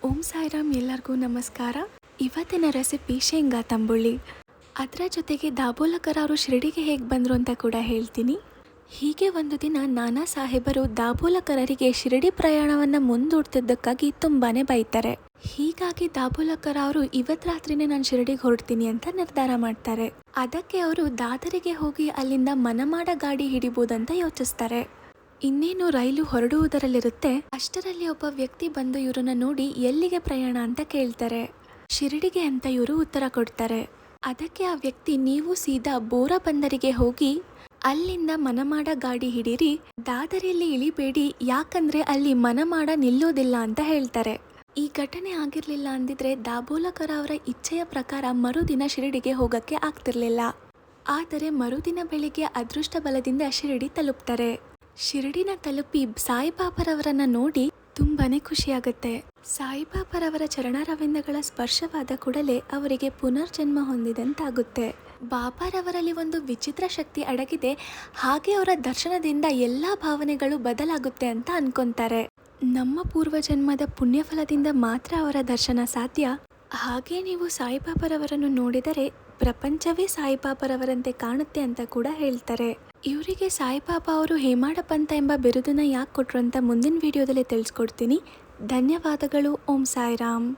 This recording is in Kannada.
ಓಂ ಸಾಯಿರಾಮ್. ಎಲ್ಲರಿಗೂ ನಮಸ್ಕಾರ. ಇವತ್ತಿನ ರೆಸಿಪಿ ಶೇಂಗಾ ತಂಬುಳಿ. ಅದರ ಜೊತೆಗೆ ದಾಬೋಲಕರ ಅವರು ಶಿರಡಿಗೆ ಹೇಗೆ ಬಂದರು ಅಂತ ಕೂಡ ಹೇಳ್ತೀನಿ. ಹೀಗೆ ಒಂದು ದಿನ ನಾನಾ ಸಾಹೇಬರು ದಾಬೋಲಕರರಿಗೆ ಶಿರಡಿ ಪ್ರಯಾಣವನ್ನು ಮುಂದೂಡ್ತಿದ್ದಕ್ಕಾಗಿ ತುಂಬಾ ಬೈತಾರೆ. ಹೀಗಾಗಿ ದಾಬೋಲಕರ ಅವರು ಇವತ್ತು ರಾತ್ರಿನೇ ನಾನು ಶಿರಡಿಗೆ ಹೊರಡ್ತೀನಿ ಅಂತ ನಿರ್ಧಾರ ಮಾಡ್ತಾರೆ. ಅದಕ್ಕೆ ಅವರು ದಾದರಿಗೆ ಹೋಗಿ ಅಲ್ಲಿಂದ ಮನಮಾಡ ಗಾಡಿ ಹಿಡಿಬೋದಂತ ಯೋಚಿಸ್ತಾರೆ. ಇನ್ನೇನು ರೈಲು ಹೊರಡುವುದರಲ್ಲಿರುತ್ತೆ. ಅಷ್ಟರಲ್ಲಿ ಒಬ್ಬ ವ್ಯಕ್ತಿ ಬಂದು ಇವರನ್ನ ನೋಡಿ ಎಲ್ಲಿಗೆ ಪ್ರಯಾಣ ಅಂತ ಕೇಳ್ತಾರೆ. ಶಿರಡಿಗೆ ಅಂತ ಇವರು ಉತ್ತರ ಕೊಡ್ತಾರೆ. ಅದಕ್ಕೆ ಆ ವ್ಯಕ್ತಿ, ನೀವು ಸೀದಾ ಬೋರಾ ಬಂದರಿಗೆ ಹೋಗಿ ಅಲ್ಲಿಂದ ಮನಮಾಡ ಗಾಡಿ ಹಿಡೀರಿ, ದಾದರಿಯಲ್ಲಿ ಇಳಿಬೇಡಿ, ಯಾಕಂದ್ರೆ ಅಲ್ಲಿ ಮನಮಾಡ ನಿಲ್ಲೋದಿಲ್ಲ ಅಂತ ಹೇಳ್ತಾರೆ. ಈ ಘಟನೆ ಆಗಿರ್ಲಿಲ್ಲ ಅಂದಿದ್ರೆ ದಾಬೋಲಕರ ಅವರ ಇಚ್ಛೆಯ ಪ್ರಕಾರ ಮರುದಿನ ಶಿರಡಿಗೆ ಹೋಗಕ್ಕೆ ಆಗ್ತಿರ್ಲಿಲ್ಲ. ಆದರೆ ಮರುದಿನ ಬೆಳಿಗ್ಗೆ ಅದೃಷ್ಟ ಬಲದಿಂದ ಶಿರಡಿ ತಲುಪ್ತಾರೆ. ಶಿರಡಿನ ತಲುಪಿ ಸಾಯಿಬಾಬರವರನ್ನ ನೋಡಿ ತುಂಬಾನೇ ಖುಷಿಯಾಗುತ್ತೆ. ಸಾಯಿಬಾಬರವರ ಚರಣಾರವಿಂದಗಳ ಸ್ಪರ್ಶವಾದ ಕೂಡಲೇ ಅವರಿಗೆ ಪುನರ್ಜನ್ಮ ಹೊಂದಿದಂತಾಗುತ್ತೆ. ಬಾಬಾರವರಲ್ಲಿ ಒಂದು ವಿಚಿತ್ರ ಶಕ್ತಿ ಅಡಗಿದೆ, ಹಾಗೆ ಅವರ ದರ್ಶನದಿಂದ ಎಲ್ಲಾ ಭಾವನೆಗಳು ಬದಲಾಗುತ್ತೆ ಅಂತ ಅನ್ಕೊಂತಾರೆ. ನಮ್ಮ ಪೂರ್ವಜನ್ಮದ ಪುಣ್ಯಫಲದಿಂದ ಮಾತ್ರ ಅವರ ದರ್ಶನ ಸಾಧ್ಯ. ಹಾಗೆ ನೀವು ಸಾಯಿಬಾಬರವರನ್ನು ನೋಡಿದರೆ ಪ್ರಪಂಚವೇ ಸಾಯಿಬಾಬರವರಂತೆ ಕಾಣುತ್ತೆ ಅಂತ ಕೂಡ ಹೇಳ್ತಾರೆ. ಇವರಿಗೆ ಸಾಯಿಬಾಬಾ ಅವರು ಹೇಮಾಡ ಪಂಥ ಎಂಬ ಬಿರುದನ್ನ ಯಾಕೆ ಕೊಟ್ರು ಅಂತ ಮುಂದಿನ ವಿಡಿಯೋದಲ್ಲಿ ತಿಳಿಸ್ಕೊಡ್ತೀನಿ. ಧನ್ಯವಾದಗಳು. ಓಂ ಸಾಯಿರಾಮ್.